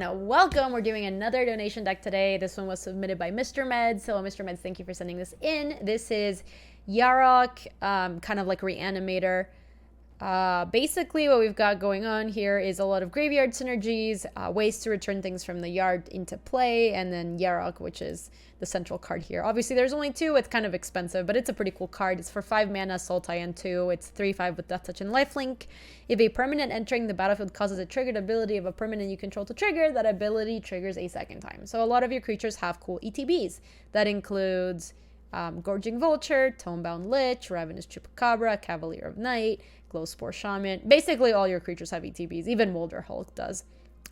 and welcome. We're doing another donation deck today. This one was submitted by Mr. Meds. So Mr. Meds, thank you for sending this in. This is Yarok, kind of like Reanimator. Basically what we've got going on here is a lot of graveyard synergies, ways to return things from the yard into play, and then Yarok, which is the central card here. Obviously there's only two, it's kind of expensive, but it's a pretty cool card. It's for 5 mana, Sultai, and 2. It's 3/5 with Death Touch and Lifelink. If a permanent entering the battlefield causes a triggered ability of a permanent you control to trigger, that ability triggers a second time. So a lot of your creatures have cool ETBs. That includes Gorging Vulture, Tonebound Lich, Ravenous Chupacabra, Cavalier of Night, Glowspore Shaman. Basically all your creatures have ETBs, even Molder Hulk does.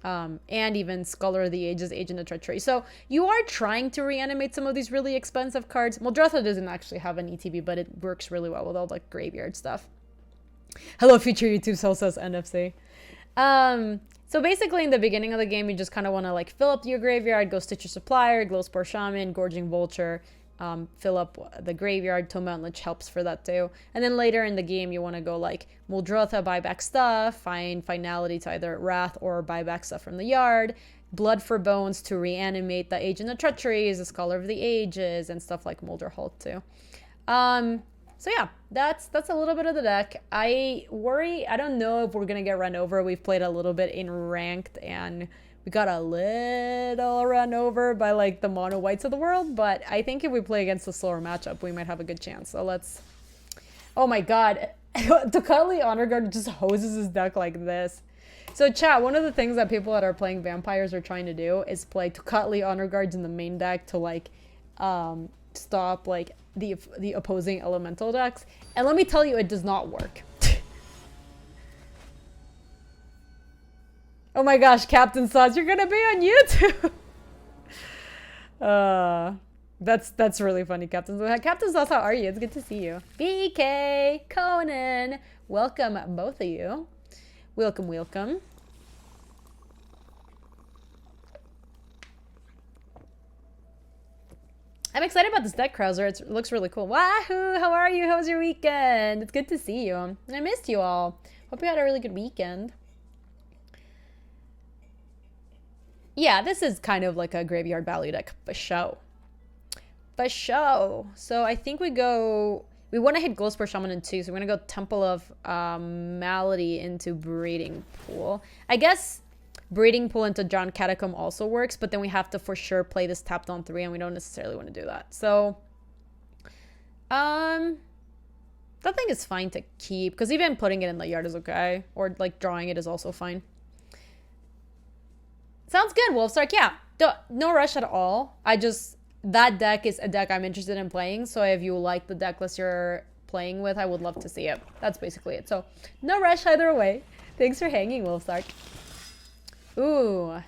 And even Scholar of the Ages, Agent of Treachery. So you are trying to reanimate some of these really expensive cards. Muldrotha doesn't actually have an ETB, but it works really well with all the graveyard stuff. Hello, future YouTube, so says NFC. So basically in the beginning of the game, you just kind of want to like fill up your graveyard, go Stitcher Supplier, Glowspore Shaman, Gorging Vulture, fill up the graveyard. Tonebound Lich helps for that too. And then later in the game, you want to go like Muldrotha, buy back stuff, find Finality to either Wrath or buy back stuff from the yard, Blood for Bones to reanimate the Agent of Treachery, the Scholar of the Ages, and stuff like Molder Hulk too. So yeah, that's a little bit of the deck. I don't know if we're gonna get run over. We've played a little bit in ranked and we got a little run over by like the mono whites of the world, but I think if we play against a slower matchup, we might have a good chance. So let's... Oh my god. Tocatli Honor Guard just hoses his deck like this. So chat, one of the things that people that are playing vampires are trying to do is play Tocatli Honor Guards in the main deck to like stop like the opposing elemental decks. And let me tell you, it does not work. Oh my gosh, Captain Sauce, you're gonna be on YouTube. That's really funny, Captain Sauce. Captain Sauce, how are you? It's good to see you. BK, Conan, welcome both of you. Welcome, welcome. I'm excited about this deck, Krauser. It looks really cool. Wahoo! How are you? How was your weekend? It's good to see you. I missed you all. Hope you had a really good weekend. Yeah, this is kind of like a graveyard value deck, for show. For show. So I think we want to hit Glowspore Shaman in 2, so we're going to go Temple of Malady into Breeding Pool. I guess Breeding Pool into John Catacomb also works, but then we have to for sure play this tapped on 3, and we don't necessarily want to do that. So, that thing is fine to keep, because even putting it in the yard is okay, or like drawing it is also fine. Sounds good, Wolfstark. Yeah, no rush at all. That deck is a deck I'm interested in playing, so if you like the deck list you're playing with, I would love to see it. That's basically it. So, no rush either way. Thanks for hanging, Wolfstark. Ooh,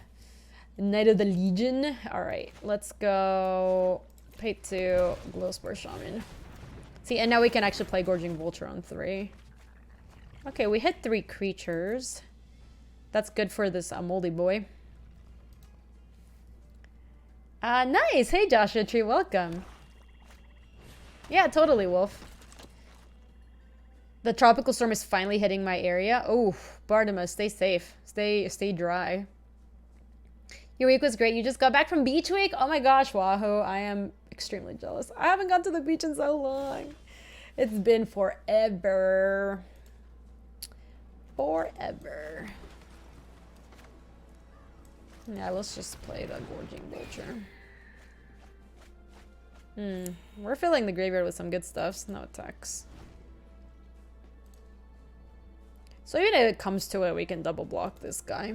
Knight of the Legion. All right, let's go pay 2, Glowspore Shaman. See, and now we can actually play Gorging Vulture on 3. Okay, we hit 3 creatures. That's good for this moldy boy. Nice. Hey, Joshua Tree, welcome. Yeah, totally, Wolf. The tropical storm is finally hitting my area. Oh, Bartimus, stay safe. Stay dry. Your week was great. You just got back from beach week? Oh my gosh, Wahoo. I am extremely jealous. I haven't gone to the beach in so long. It's been forever. Forever. Yeah, let's just play the Gorging Vulture. We're filling the graveyard with some good stuff. No attacks. So even if it comes to it, we can double block this guy.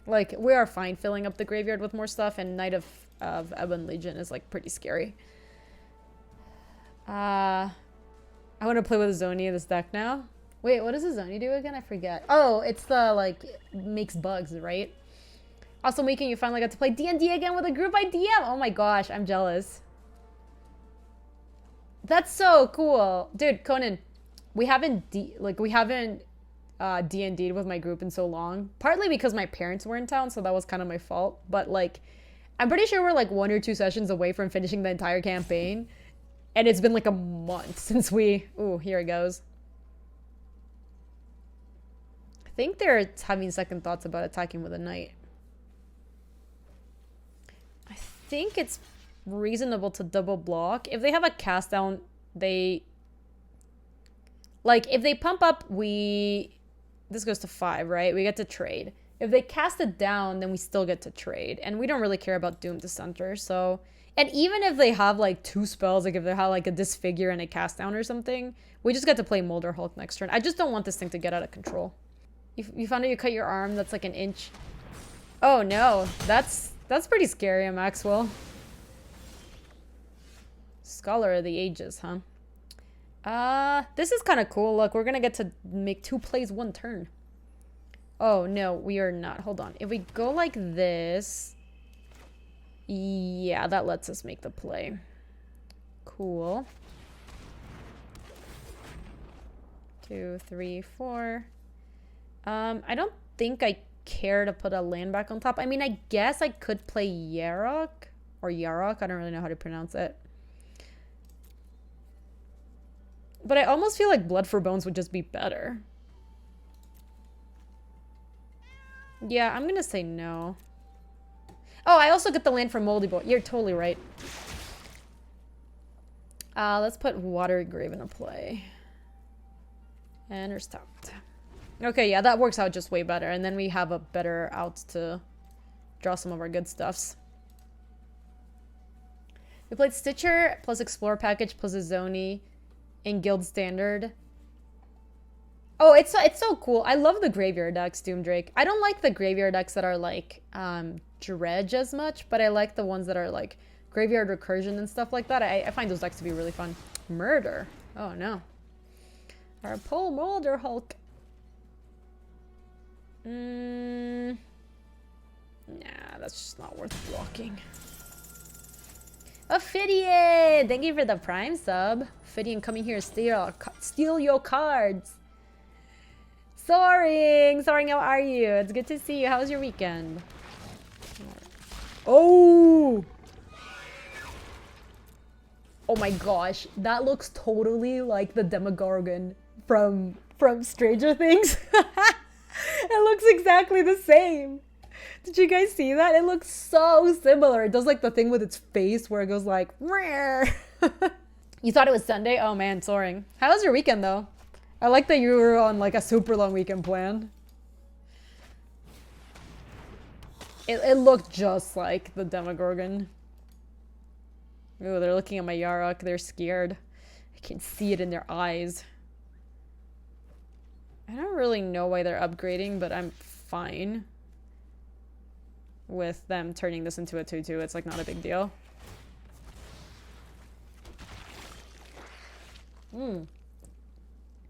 Like, we are fine filling up the graveyard with more stuff, and Knight of Ebon Legion is, like, pretty scary. I want to play with Zoni in this deck now. Wait, what does the Zoni do again? I forget. Oh, it's the, like, makes bugs, right? Awesome weekend, you finally got to play D&D again with a group I DM. Oh my gosh, I'm jealous. That's so cool. Dude, Conan, we haven't D&D'd with my group in so long. Partly because my parents were in town, so that was kind of my fault. But, like, I'm pretty sure we're, like, 1 or 2 sessions away from finishing the entire campaign. And it's been, like, a month since we... Ooh, here it goes. I think they're having second thoughts about attacking with a knight. think it's reasonable to double block. If they have a cast down, they... Like, if they pump up, this goes to 5, right? We get to trade. If they cast it down, then we still get to trade. And we don't really care about Doom Dissenter, so... And even if they have, like, 2 spells, like if they have, like, a Disfigure and a cast down or something, we just get to play Molder Hulk next turn. I just don't want this thing to get out of control. You found out you cut your arm that's, like, an inch. Oh, no. That's pretty scary, Maxwell. Scholar of the Ages, huh? This is kind of cool. Look, we're gonna get to make 2 plays 1 turn. Oh, no, we are not. Hold on. If we go like this... Yeah, that lets us make the play. Cool. 2, 3, 4. I don't think I care to put a land back on top. I mean, I guess I could play Yarok. Or Yarok. I don't really know how to pronounce it. But I almost feel like Blood for Bones would just be better. Yeah, I'm gonna say no. Oh, I also get the land from Moldy Boy. You're totally right. Let's put Watery Grave into play. And we're stopped. Okay, yeah, that works out just way better. And then we have a better out to draw some of our good stuffs. We played Stitcher plus Explore Package plus a Zoni in Guild Standard. Oh, it's so cool. I love the graveyard decks, Doomdrake. I don't like the graveyard decks that are like Dredge as much, but I like the ones that are like Graveyard Recursion and stuff like that. I find those decks to be really fun. Murder. Oh no. Our Pull Molder Hulk. Nah, that's just not worth blocking. Ophidian! Thank you for the Prime sub. Ophidian coming here to steal your cards. Soaring, how are you? It's good to see you. How was your weekend? Oh! Oh my gosh, that looks totally like the Demogorgon from Stranger Things. It looks exactly the same. Did you guys see that? It looks so similar. It does like the thing with its face where it goes like... You thought it was Sunday? Oh man, soaring. How was your weekend though? I like that you were on like a super long weekend plan. It looked just like the Demogorgon. Ooh, they're looking at my Yarok. They're scared. I can see it in their eyes. I don't really know why they're upgrading, but I'm fine with them turning this into a 2/2. It's like not a big deal.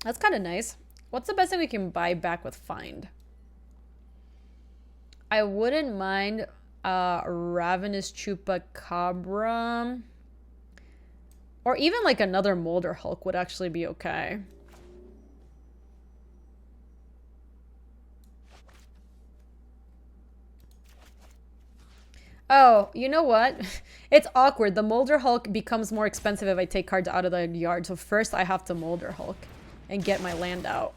That's kind of nice. What's the best thing we can buy back with Find? I wouldn't mind Ravenous Chupacabra. Or even like another Molder Hulk would actually be okay. Oh, you know what? It's awkward. The Molder Hulk becomes more expensive if I take cards out of the yard. So first I have to Molder Hulk and get my land out.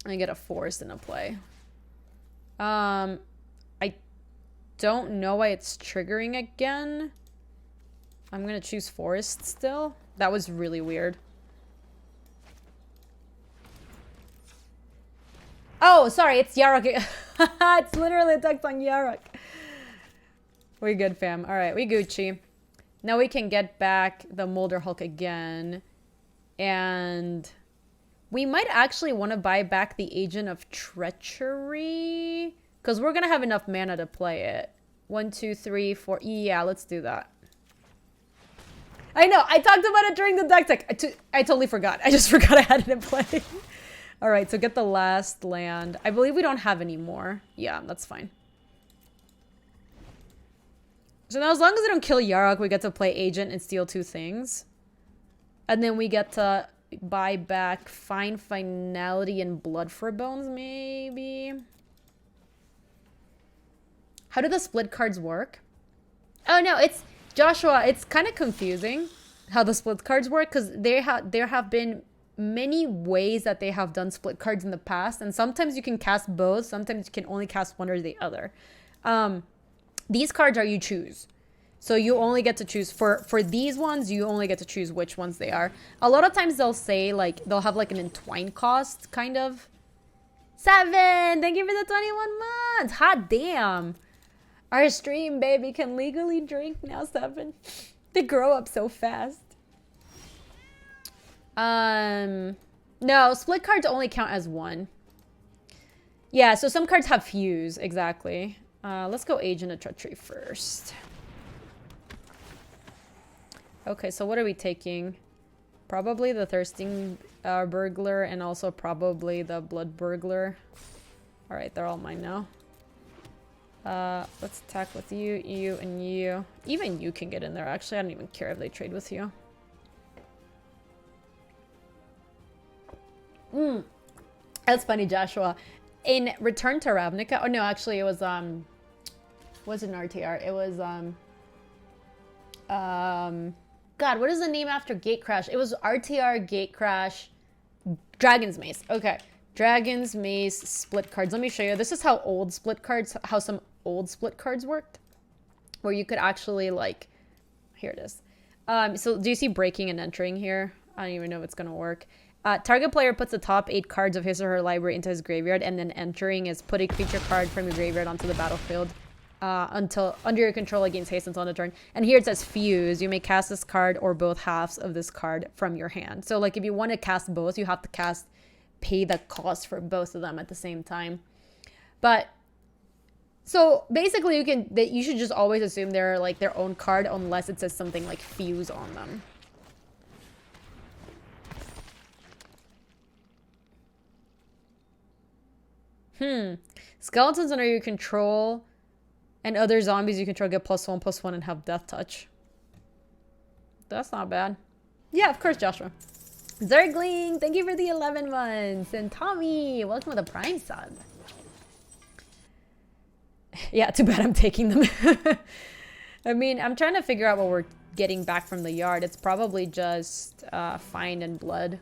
And get a forest into play. I don't know why it's triggering again. I'm gonna choose forest still. That was really weird. Oh, sorry, it's Yarok. It's literally a text on Yarok. We good, fam. Alright, we Gucci. Now we can get back the Molder Hulk again. And we might actually want to buy back the Agent of Treachery. Because we're going to have enough mana to play it. 1, 2, 3, 4. Yeah, let's do that. I know, I talked about it during the deck tech. I totally forgot. I just forgot I had it in play. Alright, so get the last land. I believe we don't have any more. Yeah, that's fine. So now as long as I don't kill Yarok, we get to play Agent and steal 2 things. And then we get to buy back Find Finality and Blood for Bones, maybe? How do the split cards work? Oh no, it's... Joshua, it's kind of confusing how the split cards work, because there have been many ways that they have done split cards in the past, and sometimes you can cast both, sometimes you can only cast one or the other. These cards are you choose. So you only get to choose for these ones, you only get to choose which ones they are. A lot of times they'll say like they'll have like an entwined cost kind of. 7, thank you for the 21 months. Hot damn. Our stream baby can legally drink now. 7. They grow up so fast. No, split cards only count as 1. Yeah, so some cards have fuse, exactly. Let's go Agent of Treachery first. Okay, so what are we taking? Probably the Thirsting Burglar and also probably the Blood Burglar. Alright, they're all mine now. Let's attack with you, you, and you. Even you can get in there, actually. I don't even care if they trade with you. That's funny, Joshua. In Return to Ravnica... Oh, no, actually, it was, wasn't RTR. It was, God, what is the name after Gate Crash? It was RTR, Gate Crash, Dragon's Maze. Okay. Dragon's Maze split cards. Let me show you. This is how old split cards, how some old split cards worked. Where you could actually, like... Here it is. So, do you see breaking and entering here? I don't even know if it's going to work. Target player puts the top 8 cards of his or her library into his graveyard, and then entering is put a creature card from your graveyard onto the battlefield. Until under your control it gains haste until end of turn. And here it says fuse. You may cast this card or both halves of this card from your hand. So like if you want to cast both, you have to pay the cost for both of them at the same time. But so basically you should just always assume they're like their own card unless it says something like fuse on them. Skeletons under your control and other zombies you control get +1/+1 and have death touch. That's not bad. Yeah, of course, Joshua. Zergling, thank you for the 11 months. And Tommy, welcome with a Prime sub. Yeah, too bad I'm taking them. I mean, I'm trying to figure out what we're getting back from the yard. It's probably just Find and Blood.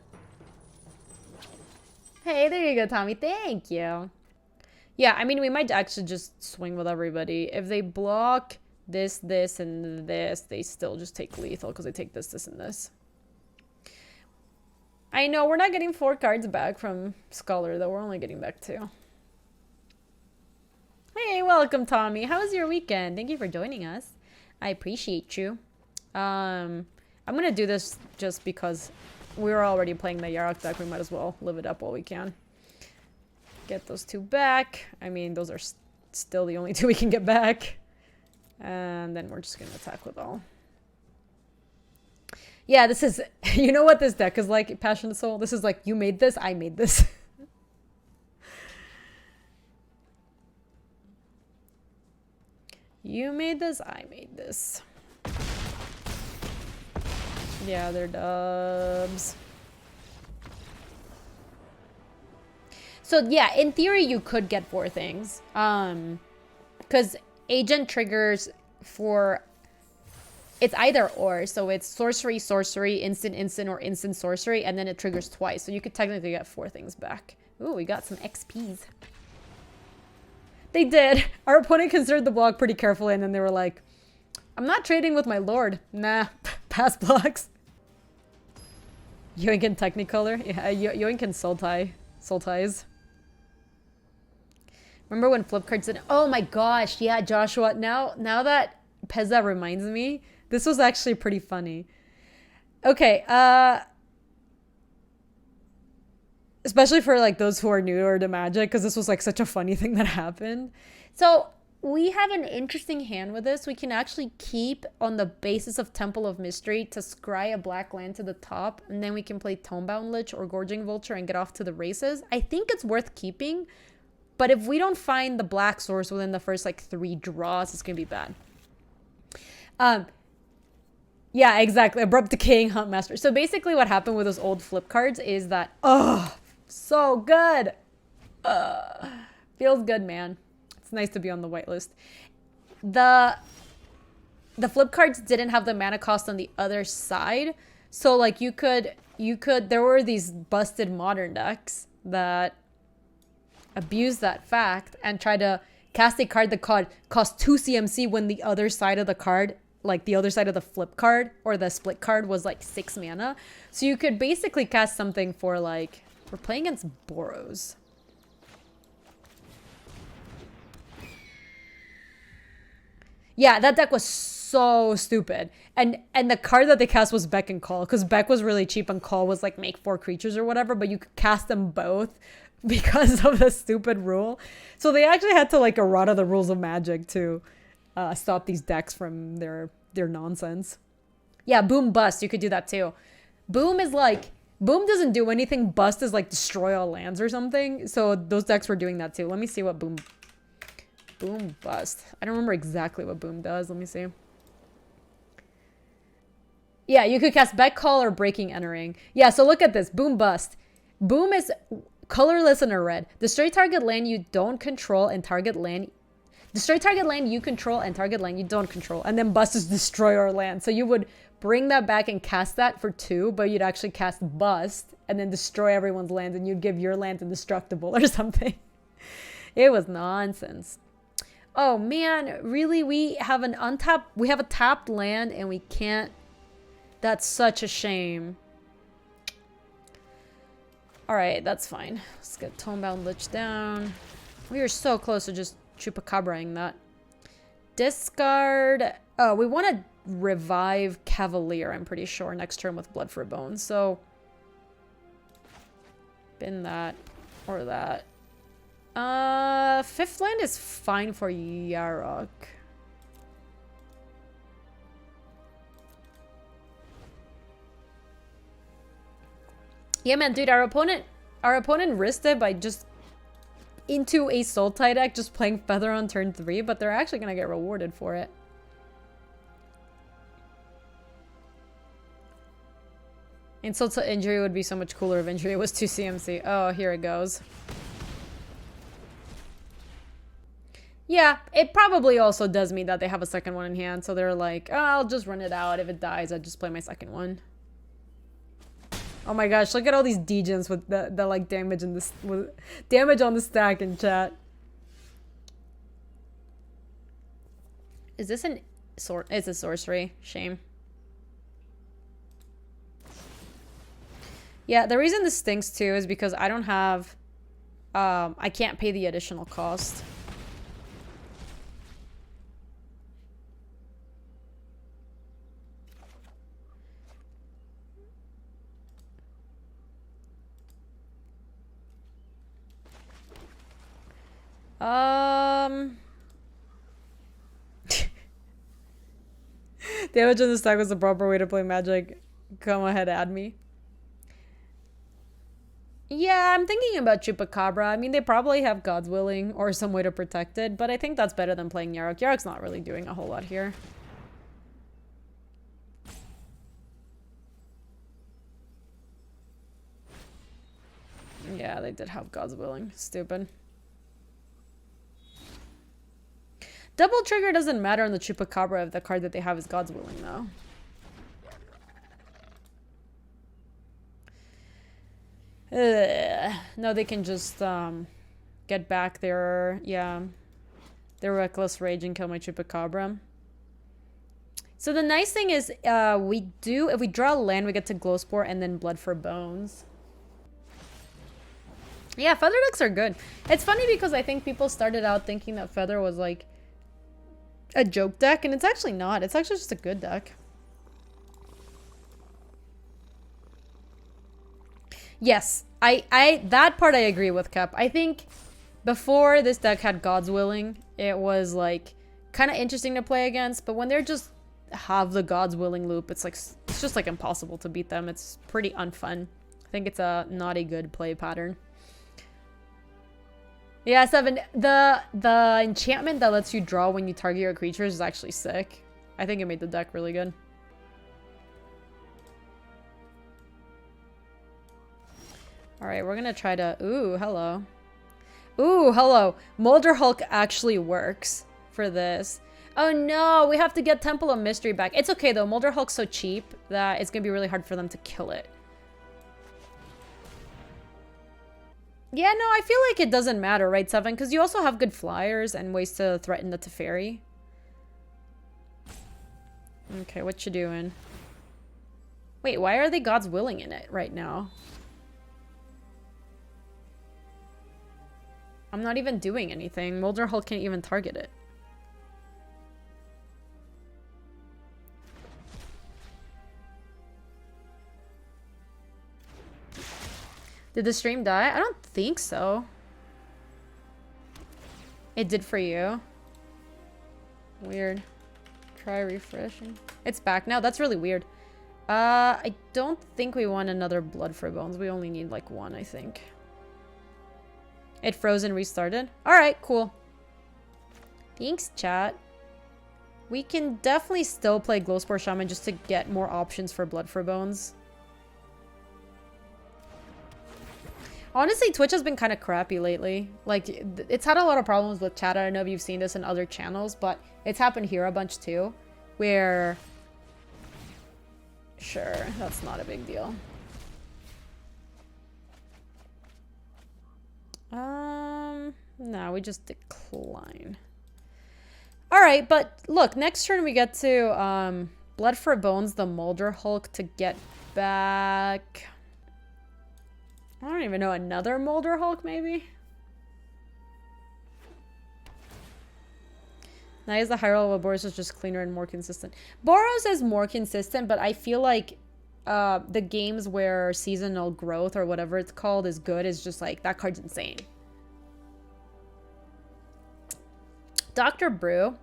Hey, there you go, Tommy. Thank you. Yeah, I mean, we might actually just swing with everybody. If they block this, this, and this, they still just take lethal because they take this, this, and this. I know, we're not getting 4 cards back from Scholar, though. We're only getting back 2. Hey, welcome, Tommy. How was your weekend? Thank you for joining us. I appreciate you. I'm going to do this just because we're already playing the Yarok deck. We might as well live it up while we can. Get those 2 back. I mean, those are still the only 2 we can get back. And then we're just going to attack with all. Yeah, this is... You know what this deck is like, Passionate Soul? This is like, you made this, I made this. You made this, I made this. Yeah, they're dubs. So yeah, in theory, you could get 4 things. Because Agent triggers for... It's either or. So it's sorcery, sorcery, instant, instant, or instant sorcery. And then it triggers twice. So you could technically get 4 things back. Ooh, we got some XPs. They did. Our opponent considered the block pretty carefully. And then they were like, I'm not trading with my lord. Nah, pass blocks. Yoink and Technicolor. Yeah, Yoink and Sultais. Remember when flip cards did... Oh my gosh, yeah, Joshua. Now that Pezza reminds me, this was actually pretty funny. Okay, especially for like those who are newer to Magic, because this was like such a funny thing that happened. So we have an interesting hand with this. We can actually keep on the basis of Temple of Mystery to scry a black land to the top, and then we can play Tomebound Lich or Gorging Vulture and get off to the races. I think it's worth keeping. But if we don't find the black source within the first, like, 3 draws, it's going to be bad. Yeah, exactly. Abrupt Decaying Huntmaster. So basically what happened with those old flip cards is that... Oh, so good. Feels good, man. It's nice to be on the whitelist. The flip cards didn't have the mana cost on the other side. So, like, you could... There were these busted modern decks that... abuse that fact and try to cast a card that cost 2 CMC when the other side of the card like the other side of the flip card or the split card was like 6 mana. So you could basically cast something for like, we're playing against Boros. Yeah, that deck was so stupid. And the card that they cast was Beck and Call, because Beck was really cheap and Call was like make 4 creatures or whatever, but you could cast them both because of the stupid rule. So they actually had to like errata the rules of Magic to stop these decks from their nonsense. Yeah, Boom Bust, you could do that too. Boom is like, Boom doesn't do anything. Bust is like destroy all lands or something. So those decks were doing that too. Let me see what Boom Bust. I don't remember exactly what Boom does. Let me see. Yeah, you could cast Beck Call or Breaking Entering. Yeah, so look at this. Boom Bust. Boom is colorless and a red. Destroy target land you don't control and target land. Destroy target land you control and target land you don't control. And then Bust is destroy our land. So you would bring that back and cast that for 2, but you'd actually cast Bust and then destroy everyone's lands, and you'd give your land indestructible or something. It was nonsense. Oh man, really? We have a tapped land and we can't. That's such a shame. All right, that's fine. Let's get Tomebound Lich down. We are so close to just Chupacabraing that. Discard. Oh, we want to revive Cavalier, I'm pretty sure, next turn with Blood for Bones. So, bin that or that. 5th land is fine for Yarok. Yeah, man, dude, our opponent risked it by just into a Sultai deck, just playing Feather on turn 3, but they're actually gonna get rewarded for it. Insult to Injury would be so much cooler if Injury was 2 CMC. Oh, here it goes. Yeah, it probably also does mean that they have a second one in hand, so they're like, oh, I'll just run it out. If it dies, I'll just play my second one. Oh my gosh, look at all these degens with the like damage in this, with damage on the stack in chat. Is this an it's a sorcery? Shame. Yeah, the reason this stinks too is because I don't have I can't pay the additional cost. Damage in the stack was the proper way to play Magic. Come ahead, add me. Yeah, I'm thinking about Chupacabra. I mean, they probably have God's Willing or some way to protect it, but I think that's better than playing Yarok. Yarok's not really doing a whole lot here. Yeah, they did have God's Willing. Stupid. Double trigger doesn't matter on the Chupacabra if the card that they have is God's Willing, though. No, they can just get back their, yeah, their Reckless Rage and kill my Chupacabra. So the nice thing is if we draw a land, we get to Glowspore and then Blood for Bones. Yeah, Feather decks are good. It's funny because I think people started out thinking that Feather was like a joke deck, and it's actually not. It's actually just a good deck. Yes, that part I agree with, Cap. I think before this deck had God's Willing, it was like kind of interesting to play against, but when they're just have the God's Willing loop, it's like it's just like impossible to beat them. It's pretty unfun. I think it's not a good play pattern. Yeah, 7. The enchantment that lets you draw when you target your creatures is actually sick. I think it made the deck really good. Alright, we're gonna try to... Ooh, hello. Ooh, hello. Molder Hulk actually works for this. Oh no, we have to get Temple of Mystery back. It's okay though, Molder Hulk's so cheap that it's gonna be really hard for them to kill it. Yeah, no, I feel like it doesn't matter, right, 7? Because you also have good flyers and ways to threaten the Teferi. Okay, what you doing? Wait, why are they God's Willing in it right now? I'm not even doing anything. Molder Hulk can't even target it. Did the stream die? I don't think so. It did for you. Weird. Try refreshing. It's back now. That's really weird. I don't think we want another Blood for Bones. We only need like one, I think. It froze and restarted. Alright, cool. Thanks, chat. We can definitely still play Glowspore Shaman just to get more options for Blood for Bones. Honestly, Twitch has been kind of crappy lately. Like, it's had a lot of problems with chat. I don't know if you've seen this in other channels, but it's happened here a bunch too. Where... Sure, that's not a big deal. No, we just decline. Alright, but look, next turn we get to, Blood for Bones, the Molder Hulk to get back... I don't even know, another Molder Hulk, maybe? Now is the higher level Boros is just cleaner and more consistent. Boros is more consistent, but I feel like the games where seasonal growth or whatever it's called is good is just like, that card's insane. Dr. Brew,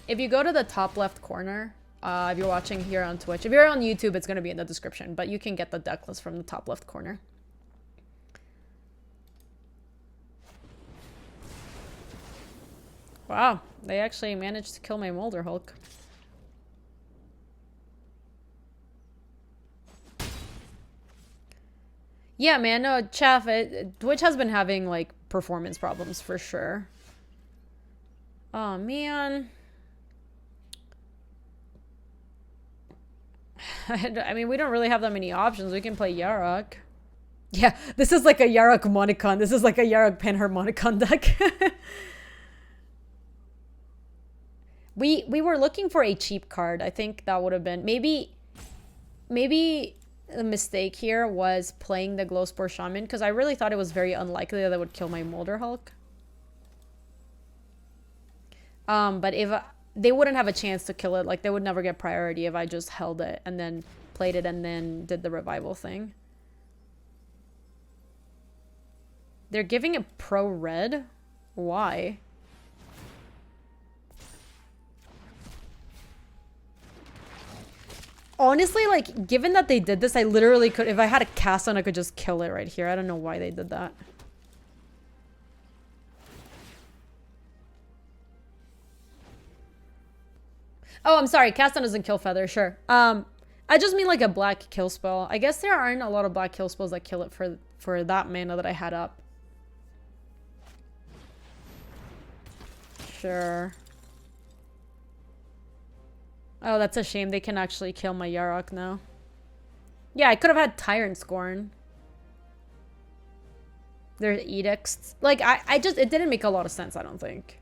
if you go to the top left corner, if you're watching here on Twitch, if you're on YouTube, it's going to be in the description, but you can get the deck list from the top left corner. Wow, they actually managed to kill my Molder Hulk. Yeah, man, no, Chaff, Twitch has been having, like, performance problems for sure. Oh, man. I mean, we don't really have that many options. We can play Yarok. Yeah, this is like a Yarok Monicon. This is like a Yarok Panharmonicon deck. We were looking for a cheap card. I think that would have been... Maybe the mistake here was playing the Glowspore Shaman, because I really thought it was very unlikely that it would kill my Molder Hulk. But if... they wouldn't have a chance to kill it. Like, they would never get priority if I just held it and then played it and then did the revival thing. They're giving it pro red? Why? Honestly, like, given that they did this, I literally could... If I had a cast on, I could just kill it right here. I don't know why they did that. Oh, I'm sorry. Cast on doesn't kill Feather. Sure. I just mean like a black kill spell. I guess there aren't a lot of black kill spells that kill it for that mana that I had up. Sure. Oh, that's a shame. They can actually kill my Yarok now. Yeah, I could have had Tyrant Scorn. There's edicts. Like, I just... It didn't make a lot of sense, I don't think.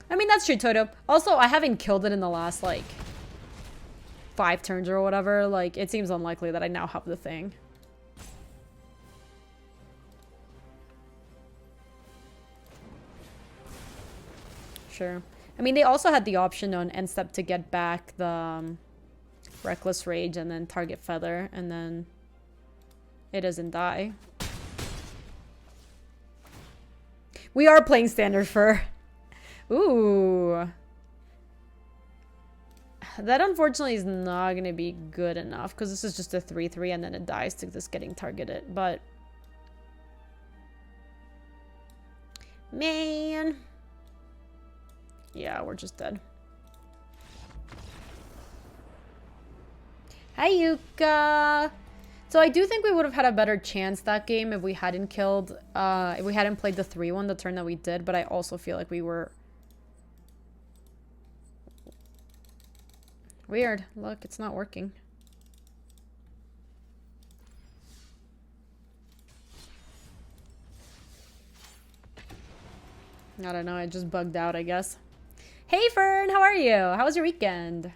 I mean, that's true, Toto. Also, I haven't killed it in the last, like, 5 turns or whatever. Like, it seems unlikely that I now have the thing. Sure. I mean, they also had the option on end step to get back the Reckless Rage and then target Feather, and then it doesn't die. We are playing Standard Fur. Ooh. That unfortunately is not going to be good enough, because this is just a 3/3 and then it dies to just getting targeted, but... Man... Yeah, we're just dead. Hi, Yuka! So I do think we would have had a better chance that game if we hadn't killed... if we hadn't played the 3-1 the turn that we did, but I also feel like we were... Weird. Look, it's not working. I don't know, it just bugged out, I guess. Hey Fern, how are you? How was your weekend?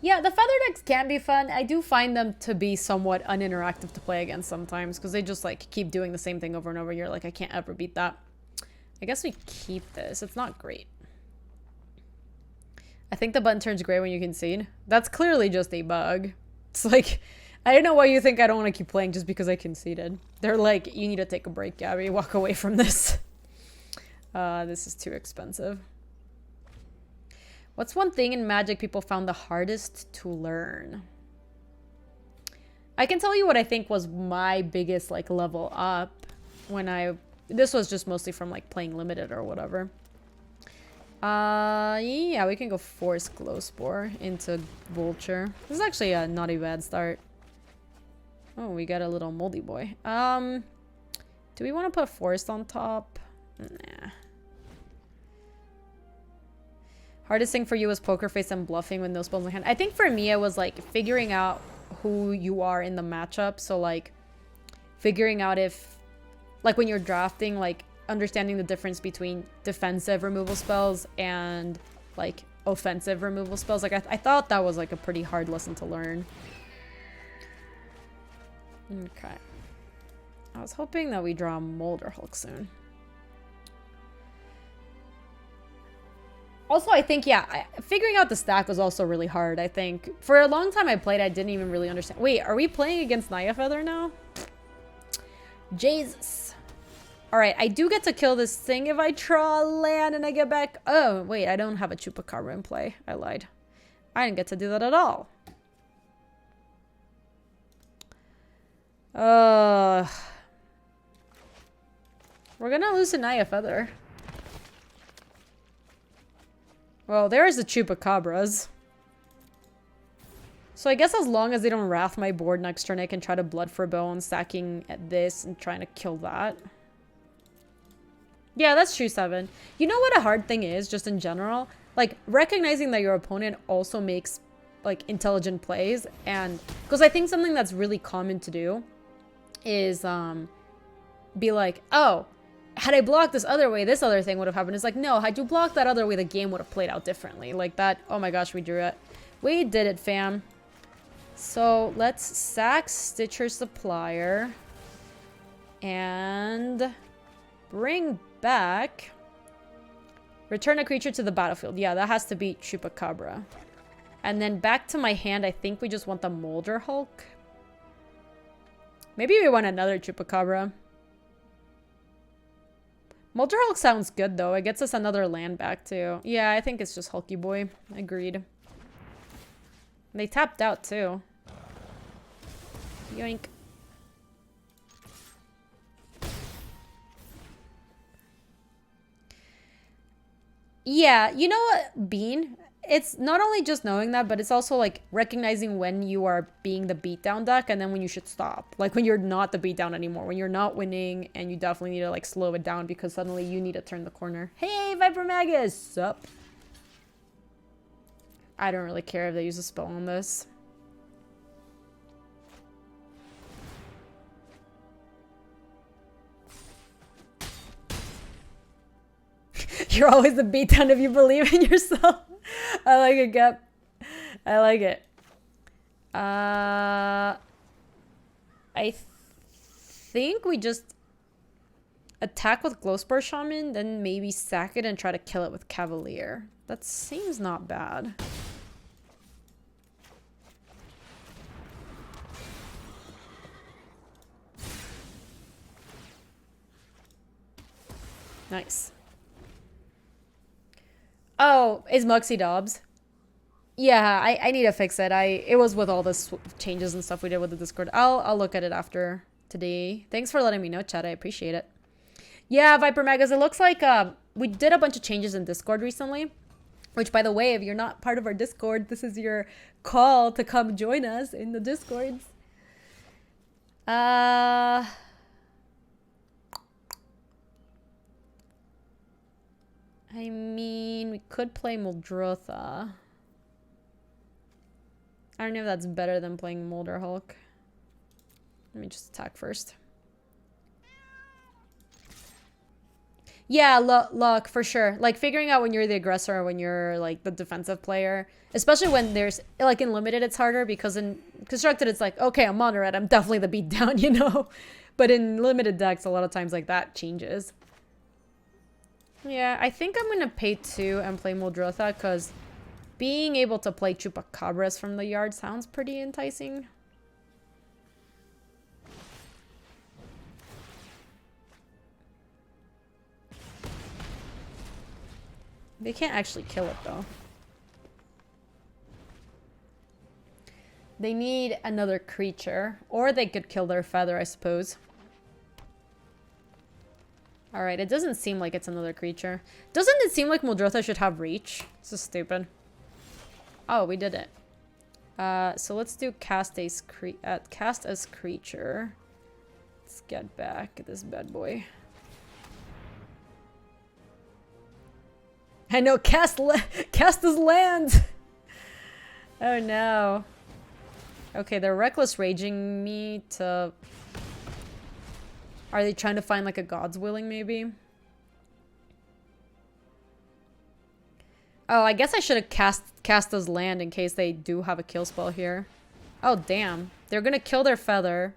Yeah, the feather decks can be fun. I do find them to be somewhat uninteractive to play against sometimes because they just like keep doing the same thing over and over. You're like, I can't ever beat that. I guess we keep this. It's not great. I think the button turns gray when you concede. That's clearly just a bug. It's like, I don't know why you think I don't want to keep playing just because I conceded. They're like, you need to take a break, Gabby. Walk away from this. This is too expensive. What's one thing in Magic people found the hardest to learn? I can tell you what I think was my biggest like level up when this was just mostly from like playing limited or whatever. Yeah, we can go Force Glowspore into Vulture. This is actually a not a bad start. Oh, we got a little moldy boy. Do we want to put Forest on top? Nah. Hardest thing for you was poker face and bluffing with no spells in hand. I think for me it was like figuring out who you are in the matchup. So like figuring out if like when you're drafting, like understanding the difference between defensive removal spells and like offensive removal spells. Like I thought that was like a pretty hard lesson to learn. Okay. I was hoping that we draw Molder Hulk soon. Also, I think, yeah, figuring out the stack was also really hard, I think. For a long time I played, I didn't even really understand. Wait, are we playing against Naya Feather now? Jesus. Alright, I do get to kill this thing if I draw land and I get back. Oh, wait, I don't have a Chupacabra in play. I lied. I didn't get to do that at all. We're gonna lose to Naya Feather. Well, there's the Chupacabras. So I guess as long as they don't wrath my board next turn, I can try to Blood for Bone, stacking at this and trying to kill that. Yeah, that's true, 7. You know what a hard thing is, just in general? Like, recognizing that your opponent also makes, like, intelligent plays. And, because I think something that's really common to do is, be like, oh, had I blocked this other way, this other thing would have happened. It's like, no, had you blocked that other way, the game would have played out differently. Like that, oh my gosh, we drew it. We did it, fam. So let's sack Stitcher Supplier and bring back, return a creature to the battlefield. Yeah, that has to be Chupacabra. And then back to my hand, I think we just want the Molder Hulk. Maybe we want another Chupacabra. Molder Hulk sounds good, though. It gets us another land back, too. Yeah, I think it's just Hulky Boy. Agreed. They tapped out, too. Yoink. Yeah, you know what, Bean? It's not only just knowing that, but it's also like recognizing when you are being the beatdown deck and then when you should stop. Like when you're not the beatdown anymore, when you're not winning and you definitely need to like slow it down because suddenly you need to turn the corner. Hey, Viper Magus! Sup? I don't really care if they use a spell on this. You're always the beatdown if you believe in yourself. I like it, Gap. I like it. I think we just attack with Glowspore Shaman, then maybe sack it and try to kill it with Cavalier. That seems not bad. Nice. Oh, is Muxie Dobbs? Yeah, I need to fix it. It was with all the changes and stuff we did with the Discord. I'll look at it after today. Thanks for letting me know, chat. I appreciate it. Yeah, Viper Magas, it looks like we did a bunch of changes in Discord recently. Which, by the way, if you're not part of our Discord, this is your call to come join us in the Discords. I mean, we could play Muldrotha. I don't know if that's better than playing Molder Hulk. Let me just attack first. Yeah, luck for sure. Like figuring out when you're the aggressor or when you're like the defensive player, especially when there's like in limited, it's harder because in constructed it's like, okay, I'm on red, I'm definitely the beatdown, you know. But in limited decks, a lot of times like that changes. Yeah, I think I'm gonna pay 2 and play Muldrotha because being able to play Chupacabras from the yard sounds pretty enticing. They can't actually kill it, though. They need another creature. Or they could kill their feather, I suppose. Alright, it doesn't seem like it's another creature. Doesn't it seem like Muldrotha should have reach? This is stupid. Oh, we did it. So let's do cast as creature. Let's get back at this bad boy. I know, cast as land! Oh no. Okay, they're reckless raging me to... Are they trying to find like a God's Willing maybe? Oh, I guess I should have cast as land in case they do have a kill spell here. Oh damn. They're gonna kill their feather.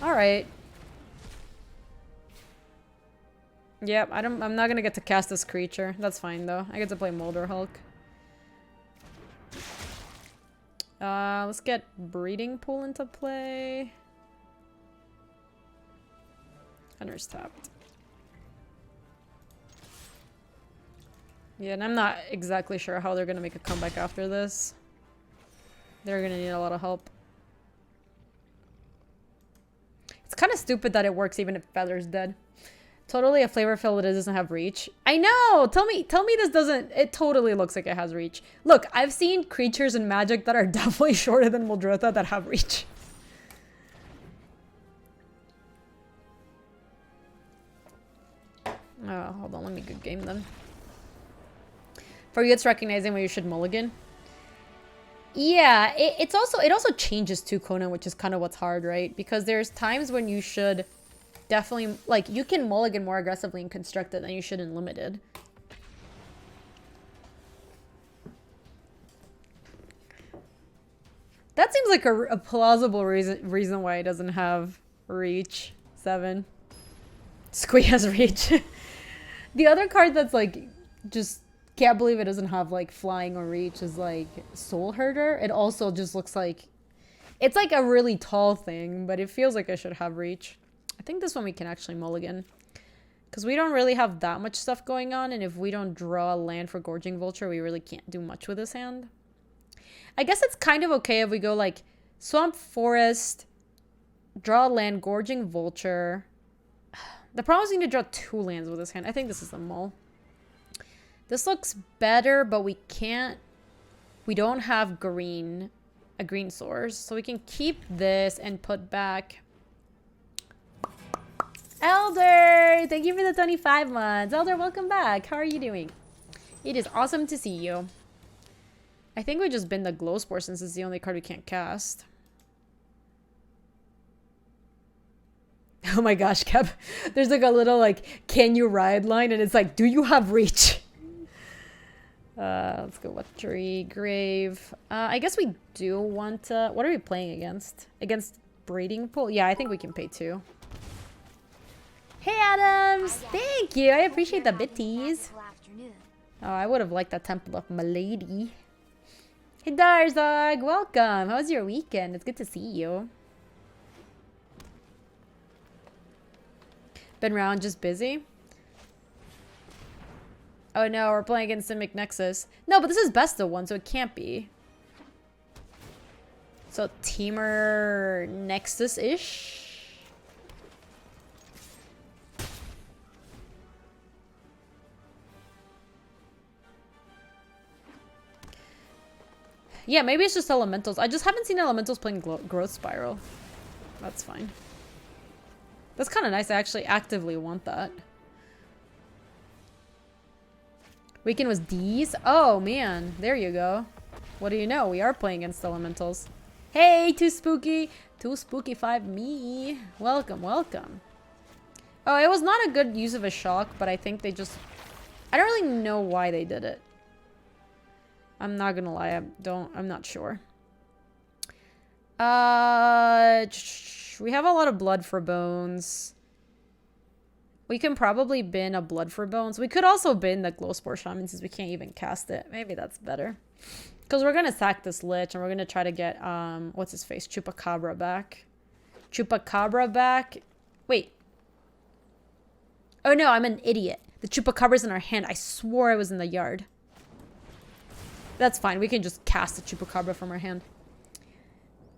Alright. Yep, I'm not gonna get to cast this creature. That's fine though. I get to play Molder Hulk. Let's get Breeding Pool into play. Hunter's tapped. Yeah, and I'm not exactly sure how they're gonna make a comeback after this. They're gonna need a lot of help. It's kind of stupid that it works even if Feather's dead. Totally a flavor fill that it doesn't have reach. I know! Tell me this doesn't... It totally looks like it has reach. Look, I've seen creatures in Magic that are definitely shorter than Muldrotha that have reach. Oh, hold on. Let me good game them. For you, it's recognizing when you should mulligan. Yeah, it also changes too, Conan, which is kind of what's hard, right? Because there's times when you should... Definitely, like, you can mulligan more aggressively in Constructed than you should in Limited. That seems like a plausible reason why it doesn't have Reach. 7. Squee has Reach. The other card that's, like, just can't believe it doesn't have, like, Flying or Reach is, like, Soul Herder. It also just looks like... It's, like, a really tall thing, but it feels like it should have Reach. I think this one we can actually mulligan. Because we don't really have that much stuff going on. And if we don't draw a land for Gorging Vulture, we really can't do much with this hand. I guess it's kind of okay if we go like Swamp Forest, draw a land, Gorging Vulture. The problem is we need to draw 2 lands with this hand. I think this is the mull. This looks better, but we can't... We don't have a green source. So we can keep this and put back... Elder! Thank you for the 25 months. Elder, welcome back. How are you doing? It is awesome to see you. I think we just bin the Glow Spore since it's the only card we can't cast. Oh my gosh, Kev. There's like a little like, can you ride line? And it's like, do you have reach? Let's go with Tree Grave. I guess we do want to... What are we playing against? Against Breeding Pool? Yeah, I think we can pay 2. Hey, Adams! Thank you! I appreciate the bitties. Oh, I would have liked that Temple of Milady. Hey, Darzog! Welcome! How was your weekend? It's good to see you. Been around just busy? Oh no, we're playing against Simic Nexus. No, but this is best of 1, so it can't be. So, Teamer Nexus-ish? Yeah, maybe it's just Elementals. I just haven't seen Elementals playing Growth Spiral. That's fine. That's kind of nice. I actually actively want that. Weekend was D's? Oh, man. There you go. What do you know? We are playing against Elementals. Hey, Too Spooky. Too Spooky 5 me. Welcome, welcome. Oh, it was not a good use of a shock, but I think they just... I don't really know why they did it. I'm not gonna lie, I'm not sure. We have a lot of blood for bones. We can probably bin a blood for bones. We could also bin the Glowspore Shaman since we can't even cast it. Maybe that's better. Because we're gonna sack this Lich and we're gonna try to get, what's his face? Chupacabra back. Chupacabra back. Wait. Oh no, I'm an idiot. The Chupacabra's in our hand. I swore I was in the yard. That's fine. We can just cast the Chupacabra from our hand.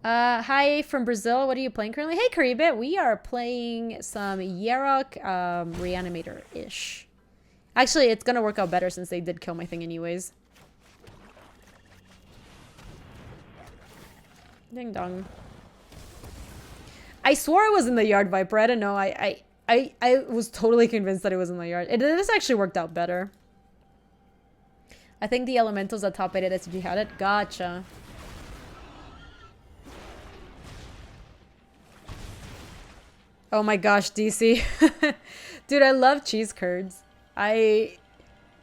Hi from Brazil. What are you playing currently? Hey, Karibit. We are playing some Yarok Reanimator-ish. Actually, it's gonna work out better since they did kill my thing anyways. Ding dong. I swore I was in the yard, Viper. I don't know. I was totally convinced that it was in the yard. This actually worked out better. I think the elementals at top 8 at SG had it. Gotcha. Oh my gosh, DC. Dude, I love cheese curds. I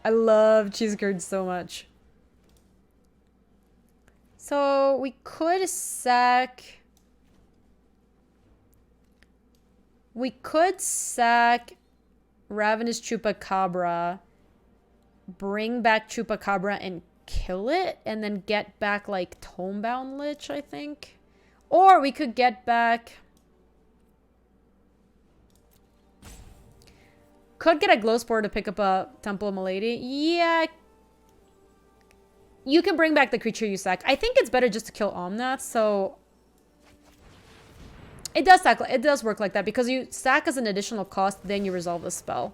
love cheese curds so much. So we could sack... We could sack Ravenous Chupacabra, bring back Chupacabra and kill it, and then get back like Tomebound Lich, I think. Or we could get back... Could get a Glowspore to pick up a Temple of Milady. Yeah. You can bring back the creature you sack. I think it's better just to kill Omnath, so... It does work like that because you sack as an additional cost, then you resolve the spell.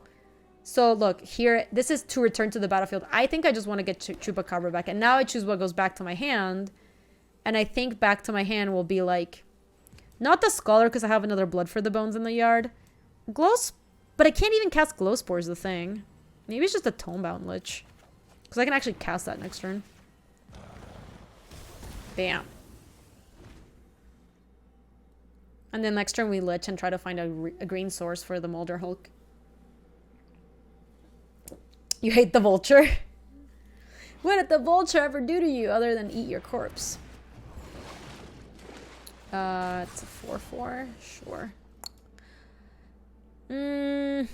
So look, here, this is to return to the battlefield. I think I just want to get Chupacabra back. And now I choose what goes back to my hand. And I think back to my hand will be like... Not the Scholar because I have another Blood for the Bones in the yard. But I can't even cast Glowspore is the thing. Maybe it's just a Tomebound Lich. Because I can actually cast that next turn. Bam. And then next turn we Lich and try to find a green source for the Molder Hulk. You hate the Vulture? What did the Vulture ever do to you other than eat your corpse? It's a 4/4. Sure. We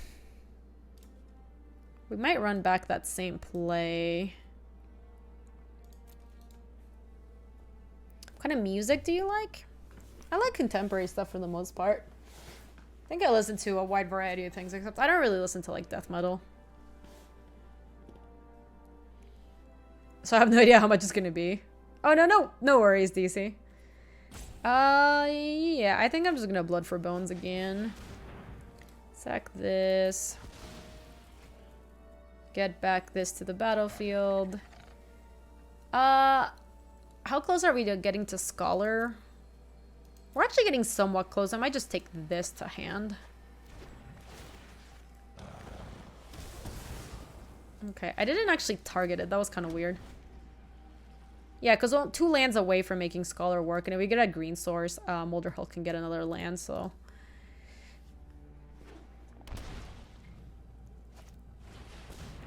might run back that same play. What kind of music do you like? I like contemporary stuff for the most part. I think I listen to a wide variety of things, except I don't really listen to like death metal. So I have no idea how much it's gonna be. Oh no worries, DC. Yeah, I think I'm just gonna Blood for Bones again. Sack this. Get back this to the battlefield. How close are we to getting to Scholar? We're actually getting somewhat close. I might just take this to hand. Okay, I didn't actually target it. That was kind of weird. Yeah, because 2 lands away from making Scholar work. And if we get a green source, Molder Hulk can get another land, so...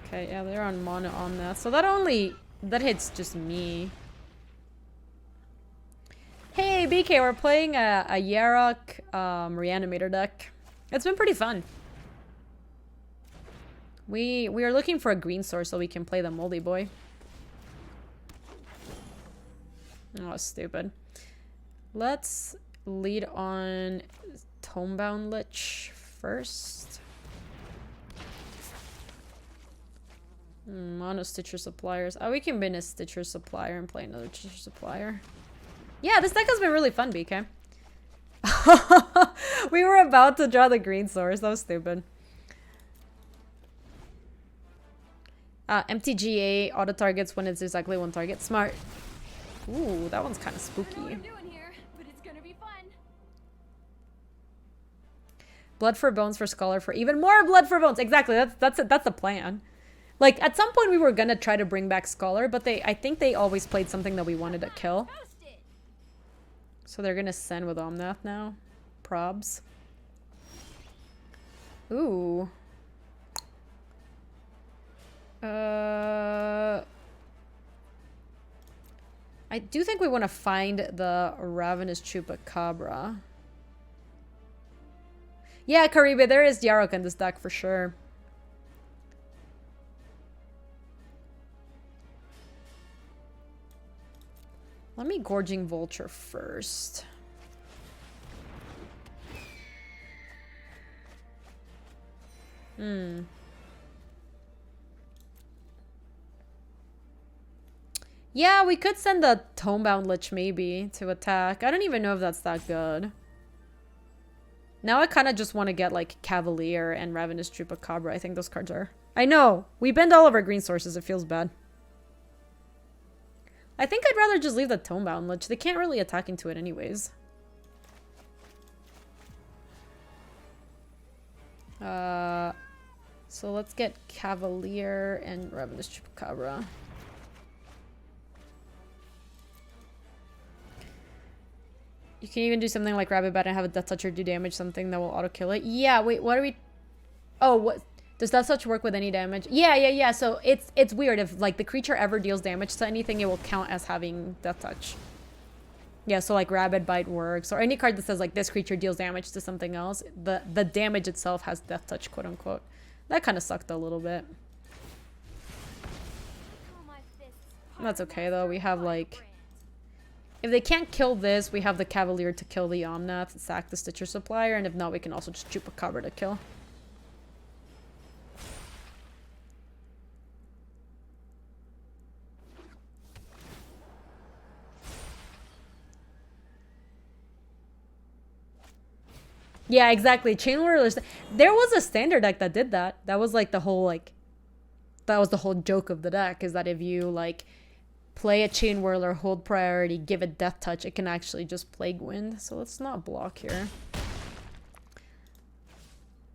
Okay, yeah, they're on mono on that. So that hits just me. Hey, BK, we're playing a Yarok Reanimator deck. It's been pretty fun. We are looking for a green source so we can play the Moldy Boy. Oh, stupid. Let's lead on Tomebound Lich first. Mono Stitcher Suppliers. Oh, we can bin a Stitcher Supplier and play another Stitcher Supplier. Yeah, this deck has been really fun, BK. We were about to draw the green source. That was stupid. MTGA auto targets when it's exactly one target. Smart. Ooh, that one's kind of spooky. Here, but it's gonna be fun. Blood for Bones for Scholar for even more Blood for Bones. Exactly. That's the plan. Like at some point we were gonna try to bring back Scholar, but I think they always played something that we wanted to kill. So they're gonna send with Omnath now. Probs. Ooh. I do think we want to find the Ravenous Chupacabra. Yeah, Karibe, there is Yarok in this deck for sure. Let me Gorging Vulture first. Yeah, we could send the Tomebound Lich maybe to attack. I don't even know if that's that good. Now I kind of just want to get like Cavalier and Ravenous Chupacabra. I think those cards are... I know! We bend all of our green sources. It feels bad. I think I'd rather just leave the Tomebound Lich. They can't really attack into it anyways. So let's get Cavalier and Ravenous Chupacabra. You can even do something like Rabbit Bat and have a Death Touch or do damage, something that will auto-kill it. Yeah, wait, what are we... Oh, what... Does Death Touch work with any damage? Yeah. So it's weird. If, like, the creature ever deals damage to anything, it will count as having Death Touch. Yeah, so, like, Rabid Bite works. Or any card that says, like, this creature deals damage to something else. The damage itself has Death Touch, quote-unquote. That kind of sucked a little bit. That's okay, though. We have, like... If they can't kill this, we have the Cavalier to kill the Omnath, sack the Stitcher Supplier, and if not, we can also just Chupacabra to kill. Yeah, exactly. Chain Whirlers. There was a standard deck that did that. That was like the whole, like... That was the whole joke of the deck, is that if you, like... play a Chain Whirler, hold priority, give it Death Touch, it can actually just Plague Wind. So let's not block here.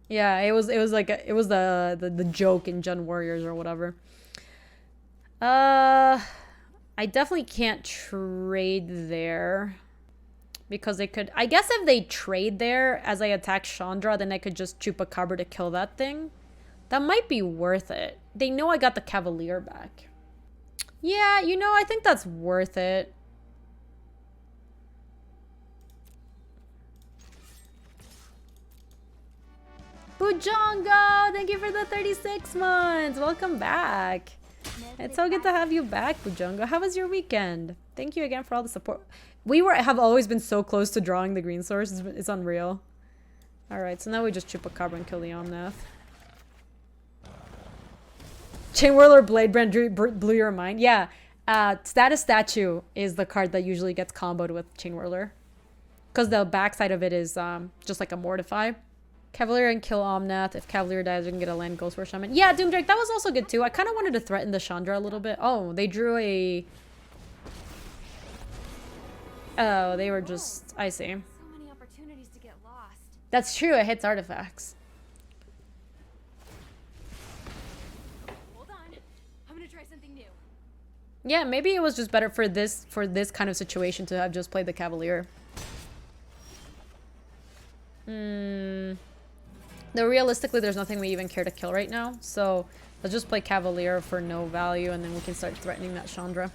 Yeah, it was like it was the joke in Gen Warriors or whatever. I definitely can't trade there because they could. I guess if they trade there as I attack Chandra, then I could just Chupacabra to kill that thing. That might be worth it. They know I got the Cavalier back. Yeah, you know, I think that's worth it. Bujongo! Thank you for the 36 months! Welcome back! It's so good to have you back, Bujongo. How was your weekend? Thank you again for all the support. We have always been so close to drawing the green source. It's unreal. Alright, so now we just Chupacabra and kill the Omnath. Chain Whirler Bladebrand blew your mind. Yeah, Status Statue is the card that usually gets comboed with Chain Whirler. Because the backside of it is just like a Mortify. Cavalier and kill Omnath. If Cavalier dies, we can get a land Ghostwar Shaman. Yeah, Doomdrake, that was also good too. I kind of wanted to threaten the Chandra a little bit. Oh, they drew a... Oh, they were just... I see. So many opportunities to get lost. That's true, it hits artifacts. Hold on. I'm gonna try something new. Yeah, maybe it was just better for this kind of situation to have just played the Cavalier. Though realistically, there's nothing we even care to kill right now. So let's just play Cavalier for no value, and then we can start threatening that Chandra.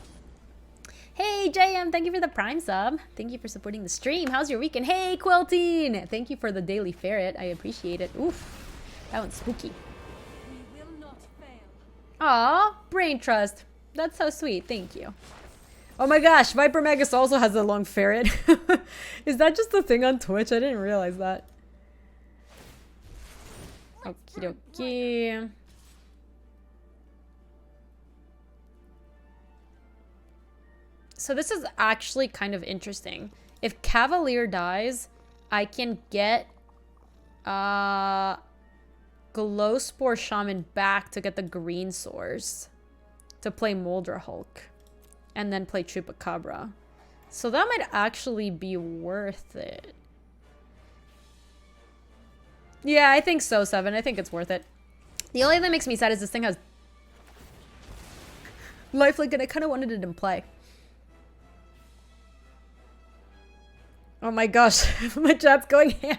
Hey, JM, thank you for the Prime sub. Thank you for supporting the stream. How's your weekend? Hey, Quiltine! Thank you for the Daily Ferret. I appreciate it. Oof, that one's spooky. We will not fail. Aw, Brain Trust. That's so sweet. Thank you. Oh my gosh, Viper Magus also has a long ferret. Is that just a thing on Twitch? I didn't realize that. Okie dokie. So this is actually kind of interesting. If Cavalier dies, I can get Glowspore Shaman back to get the green source to play Moldra Hulk and then play Chupacabra. So that might actually be worth it. Yeah, I think so, Seven. I think it's worth it. The only thing that makes me sad is this thing has lifelink, and I kind of wanted it in play. Oh my gosh, my chat's going ham.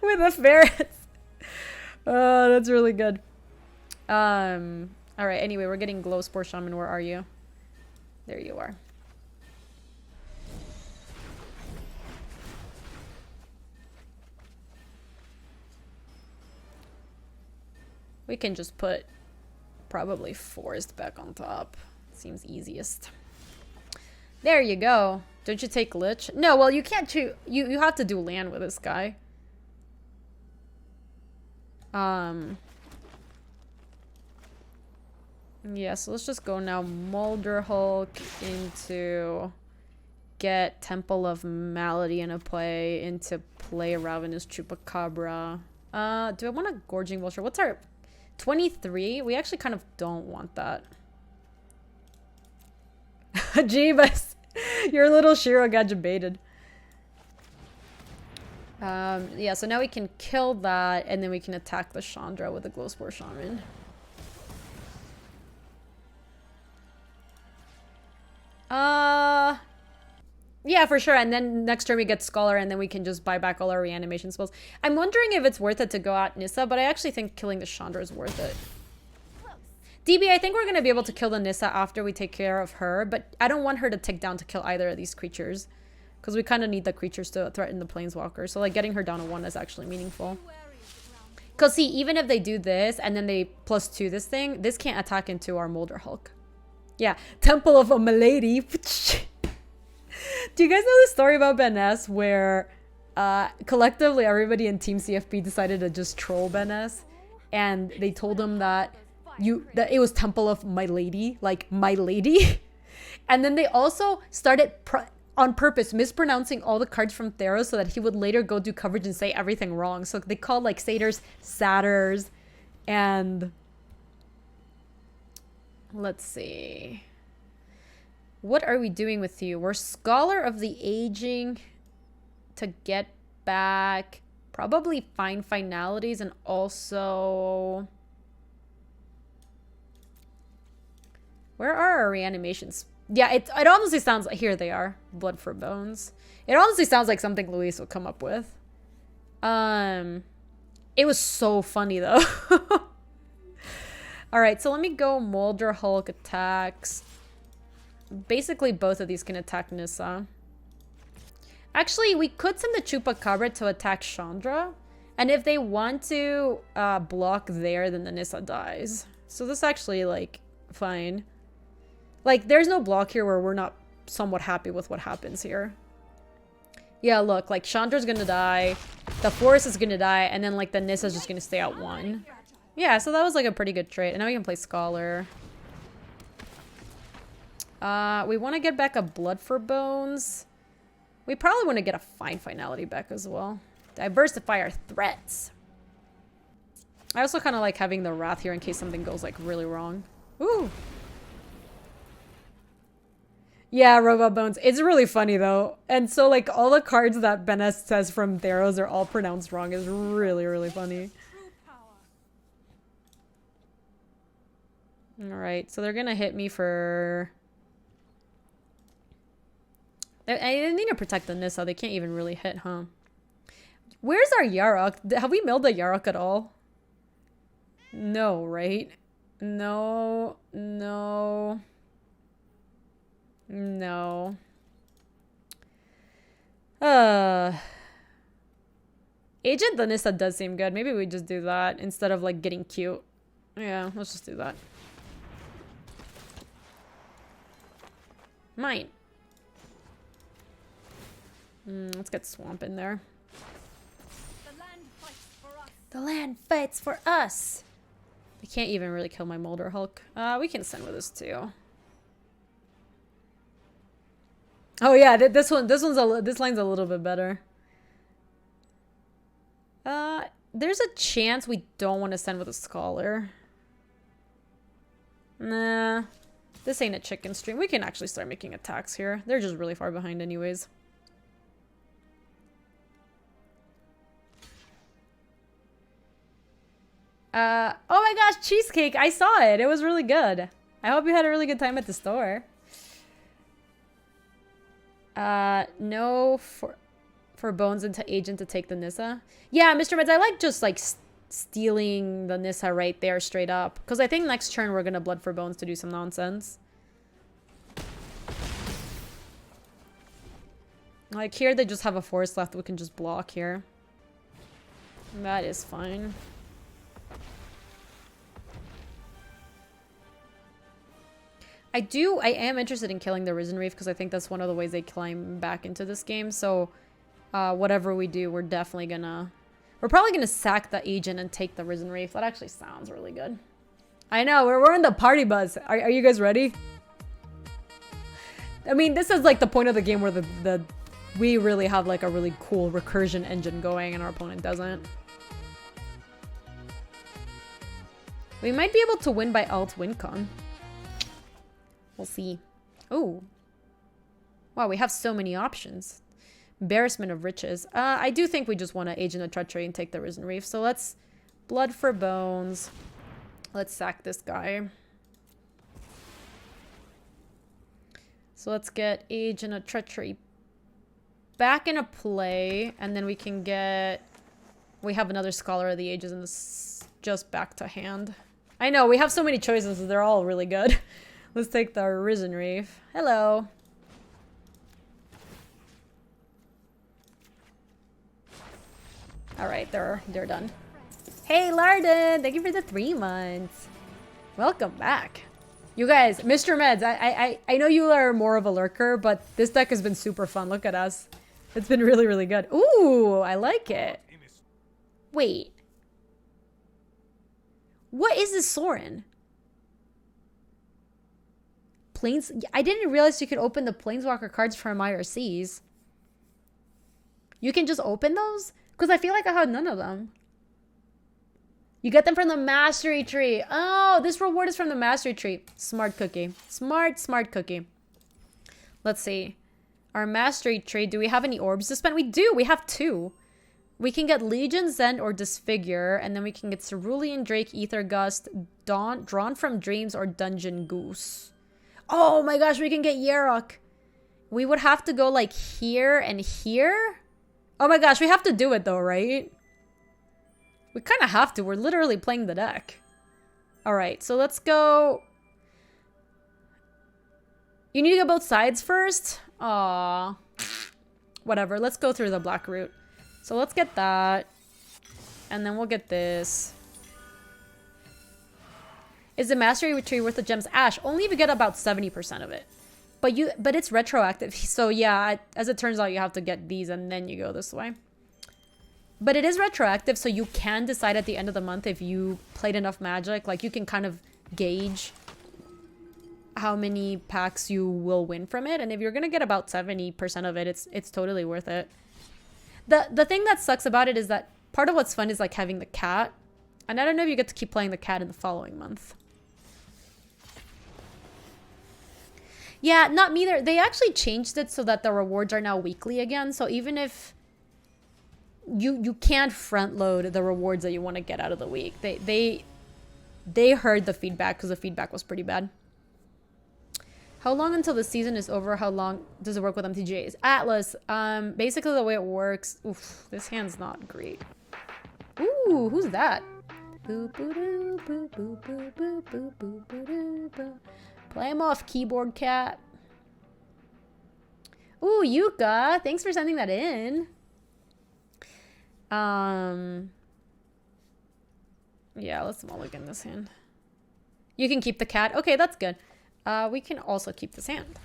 With the ferrets. Oh, that's really good. Alright, anyway, we're getting Glow Spore Shaman. Where are you? There you are. We can just put probably Forest back on top. Seems easiest. There you go. Don't you take Lich? No, well, you can't choose. You have to do land with this guy. Yeah, so let's just go now. Molder Hulk into get Temple of Malady into play. Into play Ravenous Chupacabra. Do I want a Gorging Vulture? What's our 23? We actually kind of don't want that. Jeebus. Your little Shiro got debated. Yeah, so now we can kill that, and then we can attack the Chandra with the Glowspore Shaman. Yeah, for sure. And then next turn we get Scholar, and then we can just buy back all our reanimation spells. I'm wondering if it's worth it to go at Nissa, but I actually think killing the Chandra is worth it. DB, I think we're going to be able to kill the Nissa after we take care of her, but I don't want her to take down to kill either of these creatures. Because we kind of need the creatures to threaten the Planeswalker. So, like, getting her down to 1 is actually meaningful. Because, see, even if they do this, and then they +2 this thing, this can't attack into our Molder Hulk. Yeah, Temple of a Milady. Do you guys know the story about Ben S where collectively everybody in Team CFP decided to just troll Ben S, and they told him that it was Temple of My Lady, like My Lady, and then they also started on purpose mispronouncing all the cards from Theros so that he would later go do coverage and say everything wrong. So they called like satyrs satyrs, and let's see. What are we doing with you? We're Scholar of the Aging to get back probably Find Finalities, and also where are our reanimations? Yeah, it honestly sounds like, here they are. Blood for Bones. It honestly sounds like something Luis would come up with. It was so funny though. All right, so let me go Molder Hulk attacks. Basically, both of these can attack Nissa. Actually, we could send the Chupacabra to attack Chandra. And if they want to block there, then the Nissa dies. So this is actually, like, fine. Like, there's no block here where we're not somewhat happy with what happens here. Yeah, look, like, Chandra's gonna die. The Forest is gonna die. And then, like, the Nissa's just gonna stay out 1. Yeah, so that was, like, a pretty good trade. And now we can play Scholar. We want to get back a Blood for Bones. We probably want to get a Find Finality back as well. Diversify our threats. I also kind of like having the Wrath here in case something goes like really wrong. Ooh. Yeah, Robot Bones. It's really funny though. And so like all the cards that Ben S says from Theros are all pronounced wrong is really, really funny. Alright, so they're gonna hit me for... I need to protect the Nissa. They can't even really hit, huh? Where's our Yarok? Have we milled the Yarok at all? No, right? No. No. No. Agent the Nissa does seem good. Maybe we just do that instead of like getting cute. Yeah, let's just do that. Mine. Let's get Swamp in there. The land fights for us. They can't even really kill my Molder Hulk. We can send with this too. Oh yeah, this line's a little bit better. There's a chance we don't want to send with a Scholar. Nah, this ain't a chicken stream. We can actually start making attacks here. They're just really far behind anyways. Oh my gosh, cheesecake! I saw it. It was really good. I hope you had a really good time at the store. No For Bones into Agent to take the Nissa. Yeah, Mr. Meds, I like just like stealing the Nissa right there straight up. Because I think next turn we're going to Blood for Bones to do some nonsense. Like here they just have a forest left. We can just block here. That is fine. I am interested in killing the Risen Reef because I think that's one of the ways they climb back into this game. So whatever we do, we're definitely gonna... We're probably gonna sack the Agent and take the Risen Reef. That actually sounds really good. I know, we're in the party buzz. Are you guys ready? I mean, this is like the point of the game where we really have like a really cool recursion engine going and our opponent doesn't. We might be able to win by alt wincon. We'll see. Oh. Wow, we have so many options. Embarrassment of riches. I do think we just want to Agent of Treachery and take the Risen Reef. So let's Blood for Bones. Let's sack this guy. So let's get Agent of Treachery back into play. And then we can get... We have another Scholar of the Ages and this just back to hand. I know, we have so many choices. They're all really good. Let's take the Risen Reef. Hello. Alright, they're done. Hey, Larden! Thank you for the 3 months. Welcome back. You guys, Mr. Meds, I know you are more of a lurker, but this deck has been super fun. Look at us. It's been really, really good. Ooh, I like it. Wait. What is this Sorin? I didn't realize you could open the Planeswalker cards from IRCs. You can just open those? Because I feel like I had none of them. You get them from the Mastery Tree. Oh, this reward is from the Mastery Tree. Smart cookie. Smart cookie. Let's see. Our Mastery Tree, do we have any orbs to spend? We do. We have 2. We can get Legion, Zend, or Disfigure. And then we can get Cerulean Drake, Ether Gust, Drawn from Dreams, or Dungeon Goose. Oh my gosh, we can get Yarok. We would have to go like here and here. Oh my gosh, we have to do it though, right? We kind of have to. We're literally playing the deck. All right, so let's go. You need to go both sides first? Aww. Whatever, let's go through the black route. So let's get that. And then we'll get this. Is the Mastery Tree worth the gems? Ash, only if you get about 70% of it. But it's retroactive. So yeah, as it turns out, you have to get these and then you go this way. But it is retroactive, so you can decide at the end of the month if you played enough Magic. Like, you can kind of gauge how many packs you will win from it. And if you're going to get about 70% of it, it's totally worth it. The thing that sucks about it is that part of what's fun is like having the cat. And I don't know if you get to keep playing the cat in the following month. Yeah, not me either. They actually changed it so that the rewards are now weekly again. So even if you can't front load the rewards that you want to get out of the week. They heard the feedback because the feedback was pretty bad. How long until the season is over? How long does it work with MTGs? Atlas, basically the way it works. Oof, this hand's not great. Ooh, who's that? Play him off, keyboard cat. Ooh, Yuka, thanks for sending that in. Yeah, let's mulligan this hand. You can keep the cat. Okay, that's good. We can also keep this hand.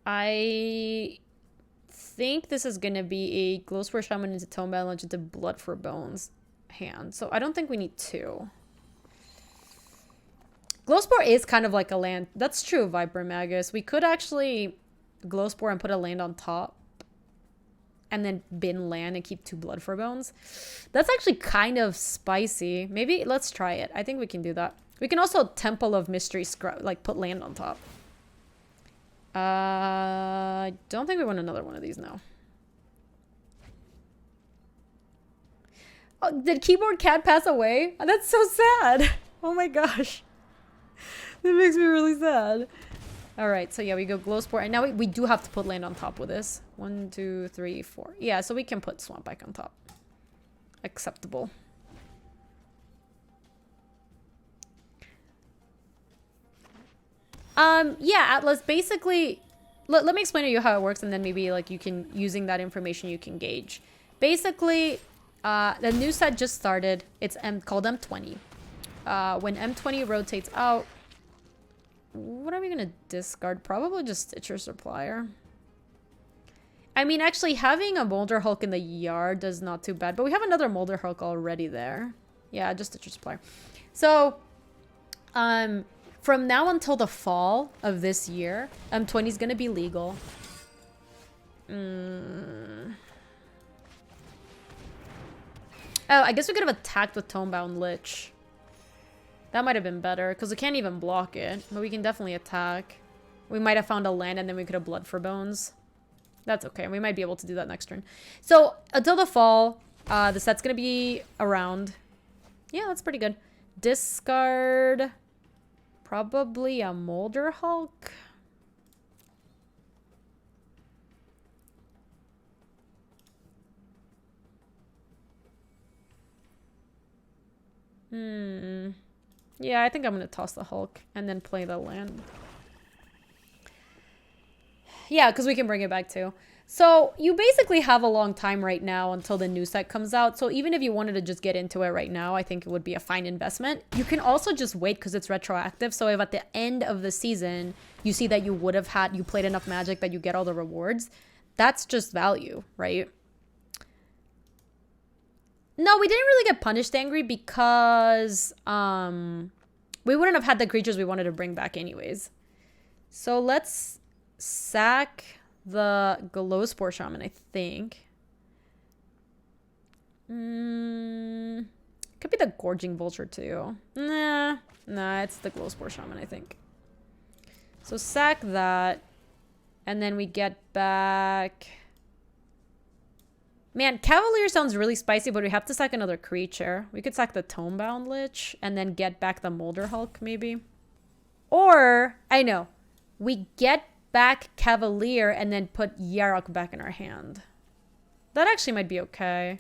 I think this is going to be a Glowspore Shaman into Tome Balance into Blood for Bones hand. So I don't think we need 2. Glowspore is kind of like a land. That's true, Viper Magus. We could actually Glowspore and put a land on top. And then bin land and keep 2 Blood for Bones. That's actually kind of spicy. Maybe let's try it. I think we can do that. We can also Temple of Mystery Scrub, like put land on top. I don't think we want another one of these now. Oh, did Keyboard Cat pass away? Oh, that's so sad. Oh my gosh. That makes me really sad. Alright, so yeah, we go Glow Sport. And now we do have to put land on top with this. 1, 2, 3, 4. Yeah, so we can put Swamp back on top. Acceptable. Yeah, Atlas, basically... Let me explain to you how it works, and then maybe, like, you can... Using that information, you can gauge. Basically, the new set just started. It's called M20. When M20 rotates out... What are we gonna discard? Probably just Stitcher Supplier. I mean, actually, having a Molder Hulk in the yard is not too bad. But we have another Molder Hulk already there. Yeah, just Stitcher Supplier. So, from now until the fall of this year, M20 is gonna be legal. Oh, I guess we could have attacked with Tomebound Lich. That might have been better, because we can't even block it. But we can definitely attack. We might have found a land, and then we could have Blood for Bones. That's okay. We might be able to do that next turn. So, until the fall, the set's going to be around. Yeah, that's pretty good. Discard... Probably a Molder Hulk. Yeah, I think I'm going to toss the Hulk and then play the land. Yeah, because we can bring it back too. So you basically have a long time right now until the new set comes out. So even if you wanted to just get into it right now, I think it would be a fine investment. You can also just wait because it's retroactive. So if at the end of the season, you see that you would have had, you played enough Magic that you get all the rewards, that's just value, right? No, we didn't really get punished angry because we wouldn't have had the creatures we wanted to bring back anyways. So let's sack the Glowspore Shaman, I think. Could be the Gorging Vulture too. Nah, it's the Glowspore Shaman, I think. So sack that. And then we get back... Man, Cavalier sounds really spicy, but we have to sack another creature. We could sack the Tomebound Lich and then get back the Molder Hulk, maybe. Or, I know. We get back Cavalier and then put Yarok back in our hand. That actually might be okay.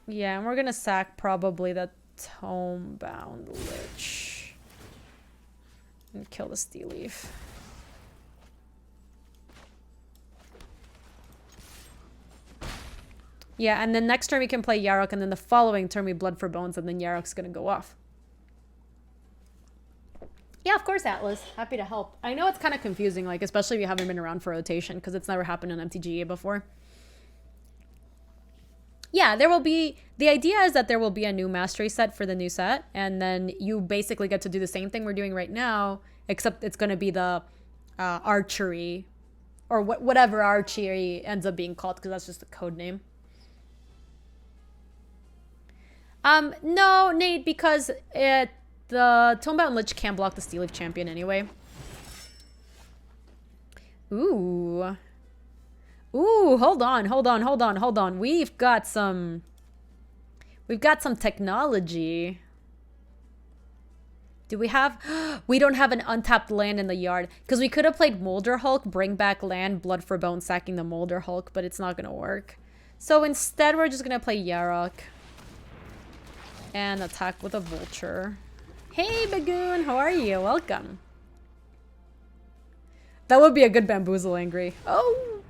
Yeah, and we're gonna sack probably the Tomebound Lich. And kill the Steel Leaf. Yeah, and then next turn we can play Yarok, and then the following turn we Blood for Bones, and then Yarok's gonna go off. Yeah, of course, Atlas. Happy to help. I know it's kind of confusing, like, especially if you haven't been around for rotation, because it's never happened in MTG before. Yeah, there will be... The idea is that there will be a new Mastery set for the new set, and then you basically get to do the same thing we're doing right now, except it's going to be the Archery, or whatever Archery ends up being called, because that's just a code name. No, Nate, because the Tomebound Lich can't block the Steel Leaf Champion anyway. Ooh. Ooh, hold on. We've got some technology. Do we have... We don't have an untapped land in the yard. Because we could have played Molder Hulk, bring back land, Blood for Bone, sacking the Molder Hulk, but it's not going to work. So instead, we're just going to play Yarok. And attack with a Vulture. Hey, Bagoon, how are you? Welcome. That would be a good Bamboozle Angry. Oh!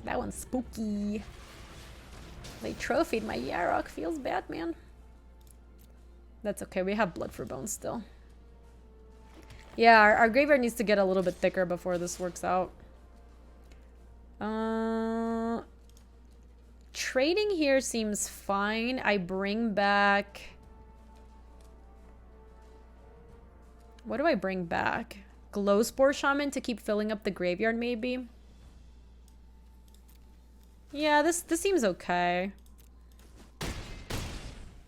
That one's spooky. They trophied my Yarok. Feels bad, man. That's okay. We have Blood for Bones still. Yeah, our graveyard needs to get a little bit thicker before this works out. Trading here seems fine. I bring back... What do I bring back? Glowspore Shaman to keep filling up the graveyard, maybe? Yeah, this seems okay.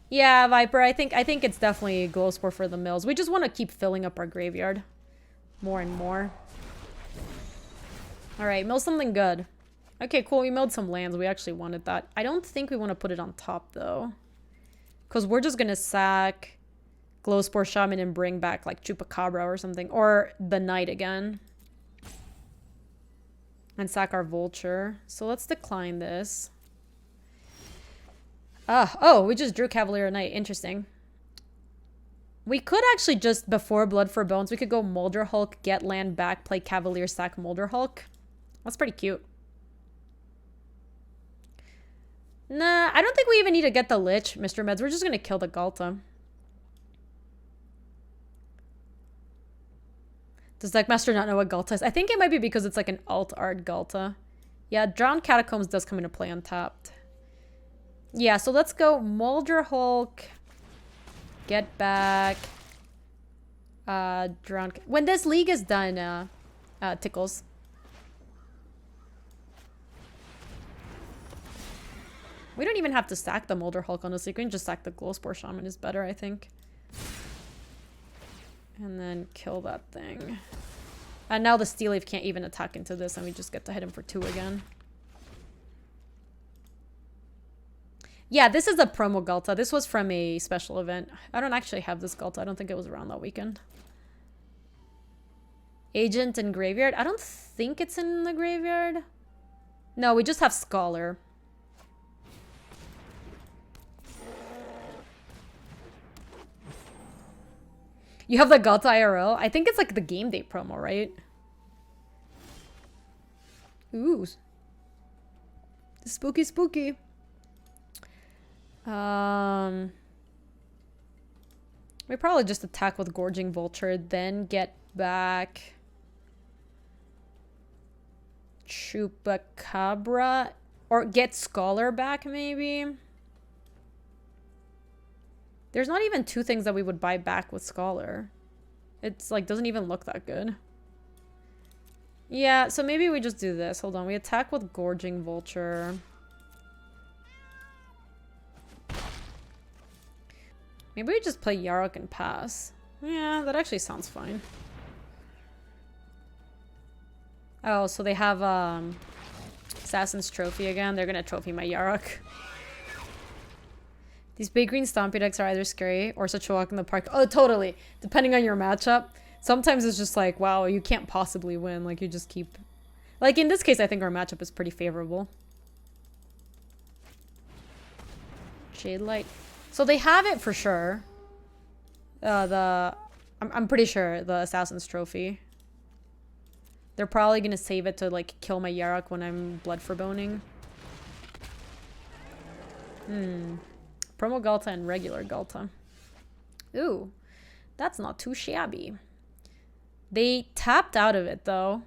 Yeah, Viper, I think it's definitely Glowspore for the mills. We just want to keep filling up our graveyard more and more. Alright, mill something good. Okay, cool. We milled some lands. We actually wanted that. I don't think we want to put it on top, though. Because we're just going to sack Glowspore Shaman and bring back like Chupacabra or something. Or the Knight again. And sack our Vulture. So let's decline this. Oh, we just drew Cavalier Knight. Interesting. We could actually just, before Blood for Bones, we could go Molder Hulk, get land back, play Cavalier, sack Molder Hulk. That's pretty cute. Nah, I don't think we even need to get the Lich, Mr. Meds. We're just going to kill the Galta. Does Deckmaster not know what Galta is? I think it might be because it's like an alt art Galta. Yeah, Drowned Catacombs does come into play untapped. Yeah, so let's go Molder Hulk. Get back. Drowned. When this league is done, Tickles. We don't even have to stack the Molder Hulk, honestly. We can just stack the Glowspore Shaman is better, I think. And then kill that thing. And now the Steel Leaf can't even attack into this, and we just get to hit him for 2 again. Yeah, this is a promo Galta. This was from a special event. I don't actually have this Galta. I don't think it was around that weekend. Agent and Graveyard. I don't think it's in the graveyard. No, we just have Scholar. You have the Galta IRL? I think it's like the game day promo, right? Ooh. Spooky, spooky. We probably just attack with Gorging Vulture, then get back Chupacabra, or get Scholar back maybe. There's not even 2 things that we would buy back with Scholar. It's like doesn't even look that good. Yeah, so maybe we just do this. Hold on, we attack with Gorging Vulture. Maybe we just play Yarok and pass. Yeah, that actually sounds fine. Oh, so they have Assassin's Trophy again. They're gonna trophy my Yarok. These big green Stompy decks are either scary or such a walk in the park. Oh, totally. Depending on your matchup. Sometimes it's just like, wow, you can't possibly win. Like, you just keep... Like, in this case, I think our matchup is pretty favorable. Jade Light. So they have it for sure. I'm pretty sure the Assassin's Trophy. They're probably gonna save it to like kill my Yarok when I'm blood for boning. Promo Galta and regular Galta. Ooh, that's not too shabby. They tapped out of it though.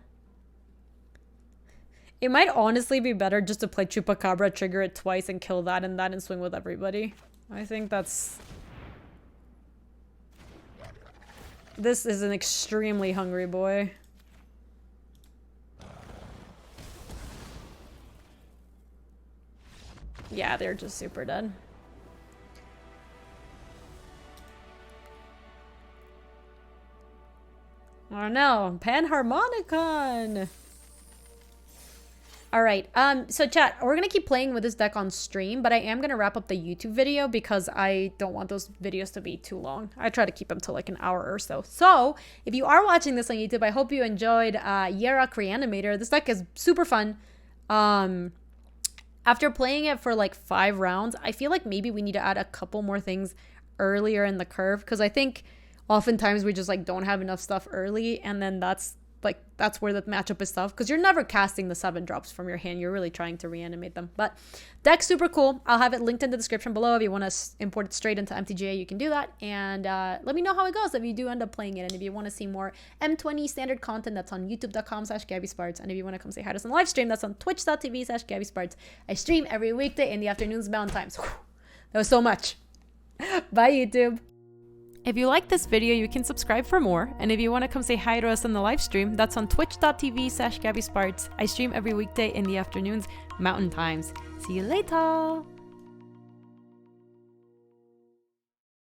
It might honestly be better just to play Chupacabra, trigger it twice and kill that and swing with everybody. I think that's... This is an extremely hungry boy. Yeah, they're just super dead. Oh no, Panharmonicon! Alright, so chat, we're gonna keep playing with this deck on stream, but I am gonna wrap up the YouTube video because I don't want those videos to be too long. I try to keep them to like an hour or so. So, if you are watching this on YouTube, I hope you enjoyed Yarok Reanimator. This deck is super fun. After playing it for like 5 rounds, I feel like maybe we need to add a couple more things earlier in the curve, because I think oftentimes we just like don't have enough stuff early, and then that's where the matchup is tough, because you're never casting the 7 drops from your hand. You're really trying to reanimate them. But deck's super cool. I'll have it linked in the description below. If you want to import it straight into MTG, you can do that. And let me know how it goes if you do end up playing it. And if you want to see more M20 standard content, that's on youtube.com/GabySpartz. And if you want to come say hi to us on the live stream, that's on twitch.tv/GabySpartz. I stream every weekday in the afternoons, mountain times. That was so much. Bye, YouTube. If you like this video, you can subscribe for more. And if you want to come say hi to us on the live stream, that's on twitch.tv/GabySpartz. I stream every weekday in the afternoons, mountain times. See you later.